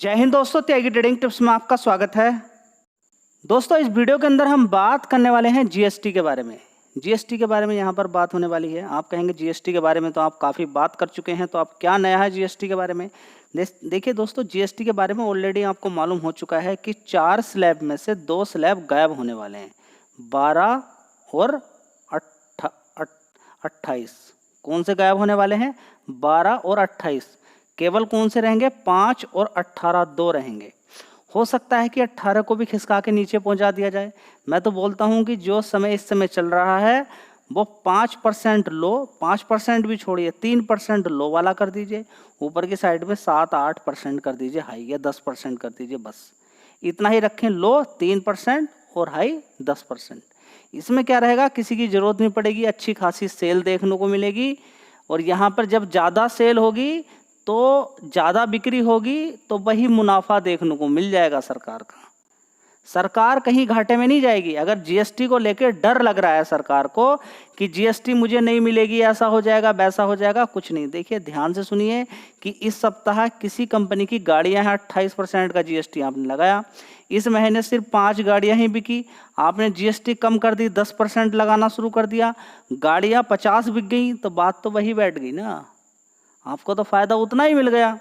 जय हिंद दोस्तों, त्यागी trading tips में आपका स्वागत है। दोस्तों, इस वीडियो के अंदर हम बात करने वाले हैं जीएसटी के बारे में। जीएसटी के बारे में यहाँ पर बात होने वाली है। आप कहेंगे जीएसटी के बारे में तो आप काफ़ी बात कर चुके हैं, तो आप क्या नया है जीएसटी के बारे में। देखिए दोस्तों, जीएसटी के बारे में ऑलरेडी आपको मालूम हो चुका है कि 4 स्लैब में से 2 स्लैब गायब होने वाले हैं, 12 और 28। कौन से गायब होने वाले हैं? 12 और 28। केवल कौन से रहेंगे? 5 और 18, 2 रहेंगे। हो सकता है कि 18 को भी खिसका के नीचे पहुंचा दिया जाए। मैं तो बोलता हूं कि जो समय इस समय चल रहा है वो 5% लो, 5% भी छोड़िए, 3% लो वाला कर दीजिए। ऊपर की साइड में 7-8% कर दीजिए हाई, या 10% कर दीजिए। बस इतना ही रखें। लो 3% और हाई 10%। इसमें क्या रहेगा, किसी की जरूरत नहीं पड़ेगी, अच्छी खासी सेल देखने को मिलेगी। और यहाँ पर जब ज़्यादा सेल होगी तो ज़्यादा बिक्री होगी, तो वही मुनाफा देखने को मिल जाएगा सरकार का। सरकार कहीं घाटे में नहीं जाएगी। अगर जीएसटी को लेकर डर लग रहा है सरकार को कि जीएसटी मुझे नहीं मिलेगी, ऐसा हो जाएगा वैसा हो जाएगा, कुछ नहीं। देखिए ध्यान से सुनिए कि इस सप्ताह किसी कंपनी की गाड़ियां हैं, 28% का जीएसटी आपने लगाया। इस महीने सिर्फ 5 गाड़ियां ही बिकी, आपने जीएसटी कम कर दी, 10% लगाना शुरू कर दिया, गाड़ियां 50 बिक गई, तो बात तो वही बैठ गई ना, आपको तो फायदा उतना ही मिल गया।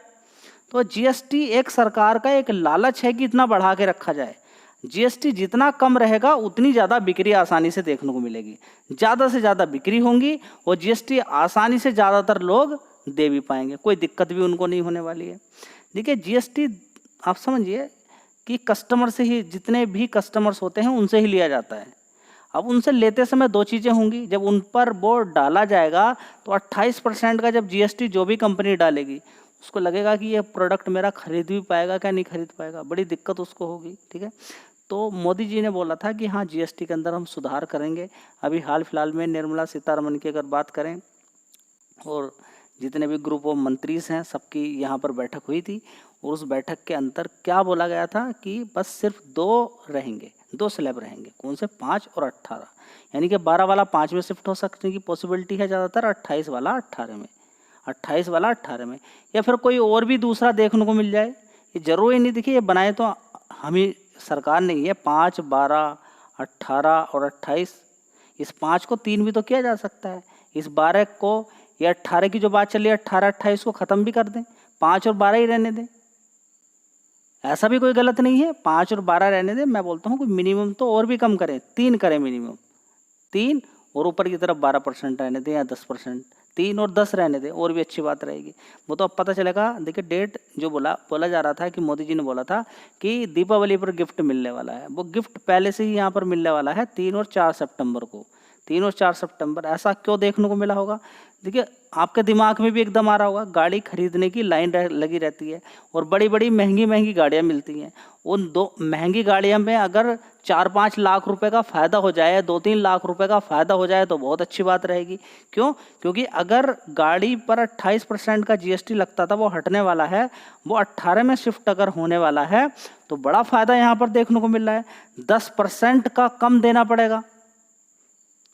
तो जीएसटी एक सरकार का एक लालच है कि इतना बढ़ा के रखा जाए। जीएसटी जितना कम रहेगा उतनी ज़्यादा बिक्री आसानी से देखने को मिलेगी, ज़्यादा से ज़्यादा बिक्री होंगी और जीएसटी आसानी से ज़्यादातर लोग दे भी पाएंगे, कोई दिक्कत भी उनको नहीं होने वाली है। देखिए जीएसटी आप समझिए कि कस्टमर से ही, जितने भी कस्टमर्स होते हैं उनसे ही लिया जाता है। अब उनसे लेते समय 2 चीज़ें होंगी। जब उन पर वो डाला जाएगा तो 28% का जब जीएसटी जो भी कंपनी डालेगी, उसको लगेगा कि ये प्रोडक्ट मेरा खरीद भी पाएगा क्या नहीं खरीद पाएगा, बड़ी दिक्कत उसको होगी। ठीक है, तो मोदी जी ने बोला था कि हाँ जीएसटी के अंदर हम सुधार करेंगे। अभी हाल फिलहाल में निर्मला सीतारमण की अगर बात करें, और जितने भी ग्रुप ऑफ मंत्रीज हैं सबकी यहाँ पर बैठक हुई थी, और उस बैठक के अंदर क्या बोला गया था कि बस सिर्फ 2 रहेंगे, 2 स्लैब रहेंगे। कौन से? 5 और 18। यानी कि 12 वाला 5 में शिफ्ट हो सकने की पॉसिबिलिटी है ज़्यादातर, 28 वाला 18 में, 28 वाला 18 में, या फिर कोई और भी दूसरा देखने को मिल जाए। ये जरूरी नहीं, देखिए ये बनाए तो हम ही, सरकार नहीं है। 5, 12, 18 और 28, इस 5 को 3 भी तो किया जा सकता है। इस 12 को या 18 की जो बात चली है, 18, 28 को ख़त्म भी कर दें, 5 और 12 ही रहने दें, ऐसा भी कोई गलत नहीं है। 5 और 12 रहने दें। मैं बोलता हूँ कि मिनिमम तो और भी कम करें, 3 करें मिनिमम, 3, और ऊपर की तरफ 12% रहने दें या 10%, 3 और 10 रहने दें, और भी अच्छी बात रहेगी। वो तो अब पता चलेगा। देखिए डेट जो बोला जा रहा था कि मोदी जी ने बोला था कि दीपावली पर गिफ्ट मिलने वाला है, वो गिफ्ट पहले से ही यहाँ पर मिलने वाला है 3 और 4 सितंबर को। 3 और 4 सितंबर ऐसा क्यों देखने को मिला होगा? देखिए आपके दिमाग में भी एकदम आ रहा होगा, गाड़ी खरीदने की लाइन लगी रहती है और बड़ी बड़ी महंगी महंगी गाड़ियाँ मिलती हैं। उन 2 महंगी गाड़ियों में अगर 4-5 लाख रुपए का फ़ायदा हो जाए, 2-3 लाख रुपए का फ़ायदा हो जाए तो बहुत अच्छी बात रहेगी। क्यों? क्योंकि अगर गाड़ी पर 28% का जीएसटी लगता था, वो हटने वाला है, वो 18 में शिफ्ट अगर होने वाला है, तो बड़ा फ़ायदा यहाँ पर देखने को मिल रहा है। 10% का कम देना पड़ेगा,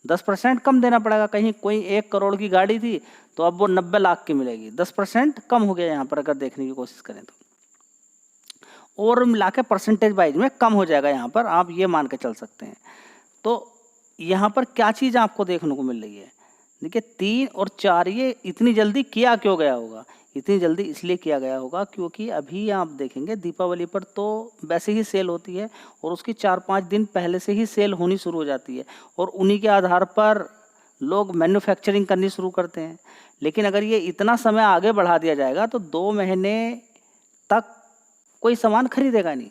10% कम देना पड़ेगा। कहीं कोई 1 करोड़ की गाड़ी थी तो अब वो 90 लाख की मिलेगी, 10% कम हो गया यहाँ पर अगर देखने की कोशिश करें तो, और मिला के परसेंटेज वाइज में कम हो जाएगा यहाँ पर, आप ये मान के चल सकते हैं। तो यहाँ पर क्या चीज़ आपको देखने को मिल रही है? देखिए 3 और 4 ये इतनी जल्दी किया क्यों गया होगा? इतनी जल्दी इसलिए किया गया होगा क्योंकि अभी आप देखेंगे दीपावली पर तो वैसे ही सेल होती है, और उसकी 4-5 दिन पहले से ही सेल होनी शुरू हो जाती है, और उन्हीं के आधार पर लोग मैन्युफैक्चरिंग करनी शुरू करते हैं। लेकिन अगर ये इतना समय आगे बढ़ा दिया जाएगा तो 2 महीने तक कोई सामान खरीदेगा नहीं।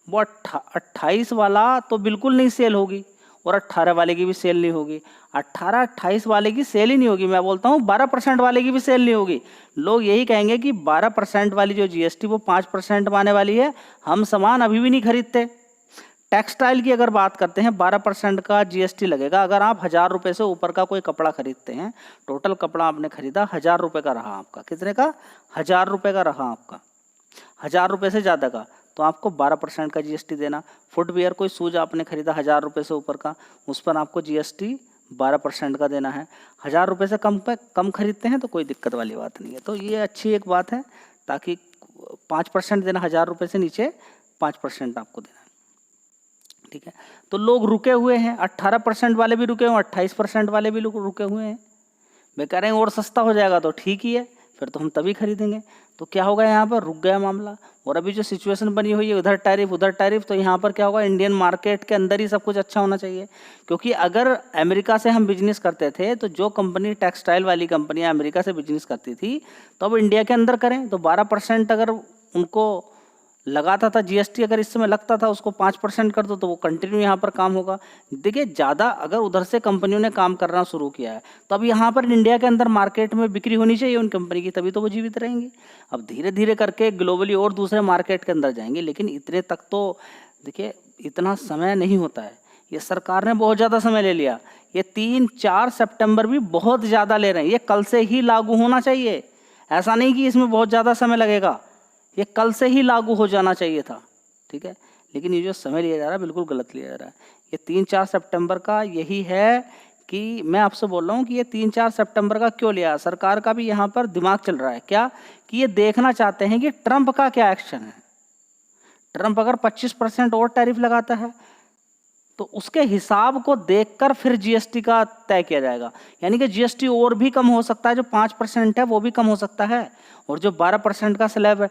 वो 28 वाला तो बिल्कुल नहीं सेल होगी, और 18 वाले की भी सेल नहीं होगी, 18-28 वाले की सेल ही नहीं होगी। मैं बोलता हूँ 12% वाले की भी सेल नहीं होगी। लोग यही कहेंगे कि 12% वाली जो जीएसटी वो 5% में आने वाली है, हम सामान अभी भी नहीं खरीदते। टेक्सटाइल की अगर बात करते हैं, 12% का जीएसटी लगेगा। अगर आप 1000 रुपये से ऊपर का कोई कपड़ा खरीदते हैं, टोटल कपड़ा आपने खरीदा 1000 रुपये का रहा आपका, कितने का? 1000 रुपये का रहा आपका, 1000 रुपये से ज़्यादा का, तो आपको 12% का जीएसटी देना। फुटवियर कोई शूज आपने खरीदा 1000 रुपये से ऊपर का, उस पर आपको जीएसटी 12% का देना है। 1000 रुपये से कम खरीदते हैं तो कोई दिक्कत वाली बात नहीं है। तो ये अच्छी एक बात है, ताकि 5% देना, 1000 रुपये से नीचे 5% आपको देना, ठीक है। तो लोग रुके हुए हैं, 18% वाले भी रुके हुए, 28% वाले भी लोग रुके हुए हैं। वे कह रहे हैं और सस्ता हो जाएगा तो ठीक ही है, फिर तो हम तभी खरीदेंगे। तो क्या होगा, यहाँ पर रुक गया मामला। और अभी जो सिचुएशन बनी हुई है, उधर टैरिफ, तो यहाँ पर क्या होगा, इंडियन मार्केट के अंदर ही सब कुछ अच्छा होना चाहिए। क्योंकि अगर अमेरिका से हम बिजनेस करते थे तो जो कंपनी टेक्सटाइल वाली कंपनियाँ अमेरिका से बिजनेस करती थी तो अब इंडिया के अंदर करें तो 12% अगर उनको लगाता था जीएसटी, अगर इस समय लगता था उसको 5% कर दो तो वो कंटिन्यू यहाँ पर काम होगा। देखिए ज़्यादा अगर उधर से कंपनियों ने काम करना शुरू किया है तो अब यहाँ पर इंडिया के अंदर मार्केट में बिक्री होनी चाहिए उन कंपनी की, तभी तो वो जीवित रहेंगी। अब धीरे धीरे करके ग्लोबली और दूसरे मार्केट के अंदर जाएंगे, लेकिन इतने तक तो देखिए इतना समय नहीं होता है। ये सरकार ने बहुत ज़्यादा समय ले लिया, ये 3-4 सितंबर भी बहुत ज़्यादा ले रहे हैं। ये कल से ही लागू होना चाहिए, ऐसा नहीं कि इसमें बहुत ज़्यादा समय लगेगा, ये कल से ही लागू हो जाना चाहिए था, ठीक है। लेकिन ये जो समय लिया जा रहा है बिल्कुल गलत लिया जा रहा है। ये 3-4 सितंबर का यही है कि मैं आपसे बोल रहा हूँ कि ये 3-4 सितंबर का क्यों लिया। सरकार का भी यहाँ पर दिमाग चल रहा है क्या, कि ये देखना चाहते हैं कि ट्रंप का क्या एक्शन है। ट्रंप अगर 25% और टैरिफ लगाता है तो उसके हिसाब को देखकर फिर जीएसटी का तय किया जाएगा। यानी कि जीएसटी और भी कम हो सकता है, जो 5% है वो भी कम हो सकता है, और जो 12% का स्लैब है,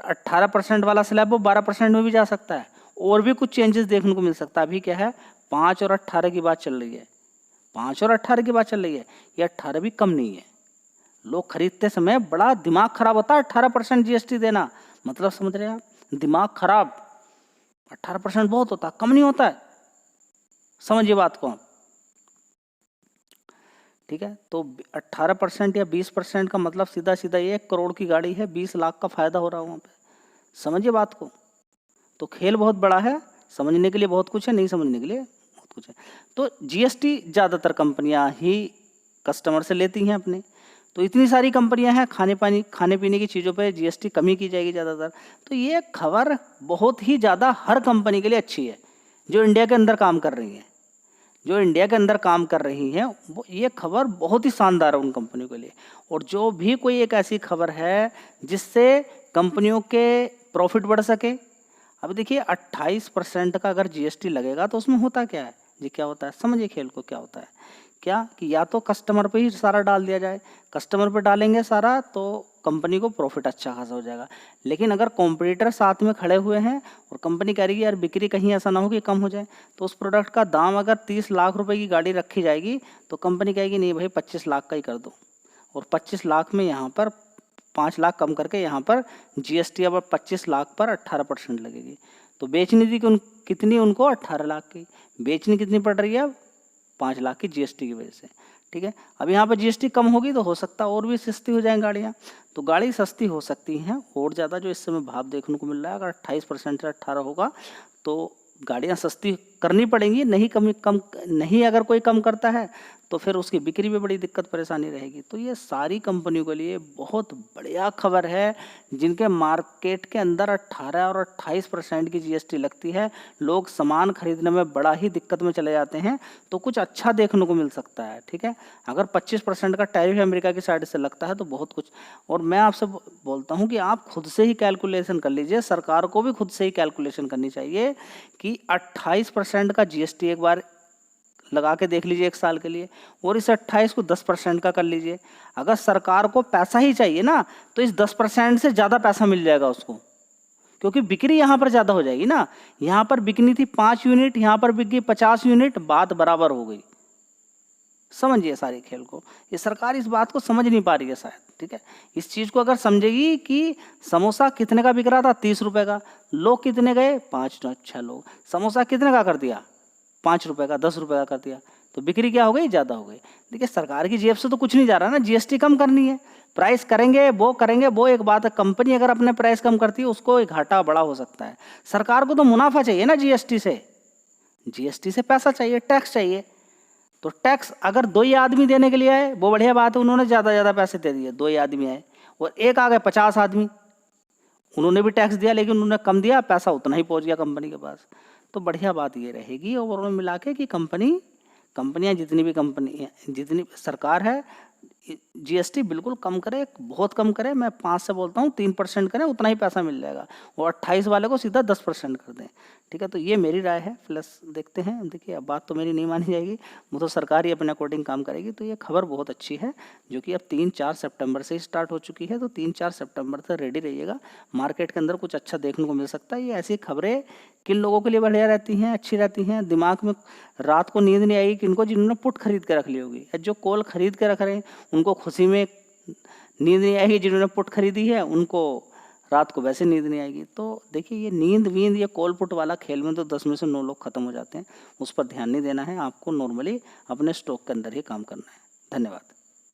18% वाला स्लैब, वो 12% में भी जा सकता है। और भी कुछ चेंजेस देखने को मिल सकता है। अभी क्या है, 5 और 18 की बात चल रही है, 5 और 18 की बात चल रही है, ये 18 भी कम नहीं है। लोग खरीदते समय बड़ा दिमाग खराब होता है 18% जीएसटी देना, मतलब समझ रहे हैं आप, दिमाग खराब। 18% बहुत होता है, कम नहीं होता है, समझिए बात को आप, ठीक है। तो 18% या 20% का मतलब सीधा सीधा 1 करोड़ की गाड़ी है, 20 लाख का फायदा हो रहा है वहाँ पे, समझिए बात को। तो खेल बहुत बड़ा है, समझने के लिए बहुत कुछ है, नहीं समझने के लिए बहुत कुछ है। तो जीएसटी ज़्यादातर कंपनियां ही कस्टमर से लेती हैं अपने, तो इतनी सारी कंपनियां हैं, खाने पीने की चीज़ों पे जीएसटी कम ही की जाएगी ज़्यादातर। तो ये खबर बहुत ही ज़्यादा हर कंपनी के लिए अच्छी है जो इंडिया के अंदर काम कर रही है, जो इंडिया के अंदर काम कर रही हैं, वो ये खबर बहुत ही शानदार है उन कंपनियों के लिए। और जो भी कोई एक ऐसी खबर है जिससे कंपनियों के प्रॉफिट बढ़ सके। अब देखिए 28% का अगर जीएसटी लगेगा तो उसमें होता क्या है जी, क्या होता है, समझिए खेल को। क्या होता है, क्या कि या तो कस्टमर पे ही सारा डाल दिया जाए, कस्टमर पे डालेंगे सारा तो कंपनी को प्रॉफिट अच्छा खासा हो जाएगा। लेकिन अगर कॉम्पिटिटर साथ में खड़े हुए हैं और कंपनी कह रही है यार बिक्री कहीं ऐसा ना हो कि कम हो जाए, तो उस प्रोडक्ट का दाम अगर 30 लाख रुपए की गाड़ी रखी जाएगी तो कंपनी कहेगी नहीं भाई 25 लाख का ही कर दो, और 25 लाख में यहाँ पर 5 लाख कम करके यहाँ पर जीएसटी अब 25 लाख पर 18% लगेगी। तो बेचनी थी कितनी उनको, 18 लाख की, बेचनी कितनी पड़ रही है अब, 5 लाख की जीएसटी की वजह से, ठीक है। अब यहाँ पर जीएसटी कम होगी तो हो सकता है और भी सस्ती हो जाएं गाड़ियाँ, तो गाड़ी सस्ती हो सकती हैं और ज़्यादा। जो इस समय भाव देखने को मिल रहा है, अगर 28% से 18 होगा तो गाड़ियाँ सस्ती करनी पड़ेंगी, नहीं अगर कोई कम करता है तो फिर उसकी बिक्री में बड़ी दिक्कत परेशानी रहेगी। तो ये सारी कंपनियों के लिए बहुत बढ़िया खबर है जिनके मार्केट के अंदर 18 और 28% की जीएसटी लगती है। लोग सामान खरीदने में बड़ा ही दिक्कत में चले जाते हैं, तो कुछ अच्छा देखने को मिल सकता है, ठीक है। अगर 25% का टैरिफ अमेरिका की साइड से लगता है तो बहुत कुछ। और मैं आपसे बोलता हूँ कि आप खुद से ही कैलकुलेशन कर लीजिए, सरकार को भी खुद से ही कैलकुलेशन करनी चाहिए कि 28% का जीएसटी एक बार लगा के देख लीजिए 1 साल के लिए, और इस 28 को 10% का कर लीजिए। अगर सरकार को पैसा ही चाहिए ना तो इस 10% से ज़्यादा पैसा मिल जाएगा उसको, क्योंकि बिक्री यहाँ पर ज़्यादा हो जाएगी ना। यहाँ पर बिकनी थी 5 यूनिट, यहाँ पर बिक गई 50 यूनिट, बात बराबर हो गई। समझिए सारे खेल को, ये सरकार इस बात को समझ नहीं पा रही है शायद, ठीक है। इस चीज़ को अगर समझेगी कि समोसा कितने का बिक रहा था, 30 रुपये का, लोग कितने गए, 5-6 लोग, समोसा कितने का कर दिया, 5 रुपये का, 10 रुपये का कर दिया, तो बिक्री क्या हो गई, ज़्यादा हो गई। देखिए सरकार की जेब से तो कुछ नहीं जा रहा ना, जीएसटी कम करनी है, प्राइस करेंगे वो एक बात है। कंपनी अगर अपने प्राइस कम करती है उसको एक घाटा बड़ा हो सकता है, सरकार को तो मुनाफा चाहिए ना, जीएसटी से पैसा चाहिए, टैक्स चाहिए। तो टैक्स अगर 2 ही आदमी देने के लिए आए वो बढ़िया बात है, उन्होंने ज़्यादा पैसे दे दिए, 2 ही आदमी आए, और एक आ गए 50 आदमी, उन्होंने भी टैक्स दिया लेकिन उन्होंने कम दिया, पैसा उतना ही पहुंच गया कंपनी के पास। तो बढ़िया बात ये रहेगी ओवरऑल मिला के कि कंपनियां जितनी सरकार है जीएसटी बिल्कुल कम करे, बहुत कम करे, मैं 5 से बोलता हूँ 3% करें, उतना ही पैसा मिल जाएगा। और 28 वाले को सीधा 10% कर दें, ठीक है। तो ये मेरी राय है, प्लस देखते हैं। देखिए अब बात तो मेरी नहीं मानी जाएगी, वो तो सरकार ही अपने अकॉर्डिंग काम करेगी। तो ये खबर बहुत अच्छी है जो कि अब 3-4 सितंबर से ही स्टार्ट हो चुकी है। तो 3-4 सितंबर तक रेडी रहिएगा, मार्केट के अंदर कुछ अच्छा देखने को मिल सकता है। ये ऐसी खबरें किन लोगों के लिए बढ़िया रहती हैं, अच्छी रहती हैं, दिमाग में रात को नींद नहीं आएगी किनको, जिन्होंने पुट खरीद के रख ली होगी, या जो कॉल खरीद के रख रहे हैं उनको खुशी में नींद नहीं आएगी, जिन्होंने पुट खरीदी है उनको रात को वैसे नींद नहीं आएगी। तो देखिए ये नींद वींद ये कॉल पुट वाला खेल में तो 10 में से 9 लोग खत्म हो जाते हैं, उस पर ध्यान नहीं देना है आपको, नॉर्मली अपने स्टॉक के अंदर ही काम करना है। धन्यवाद।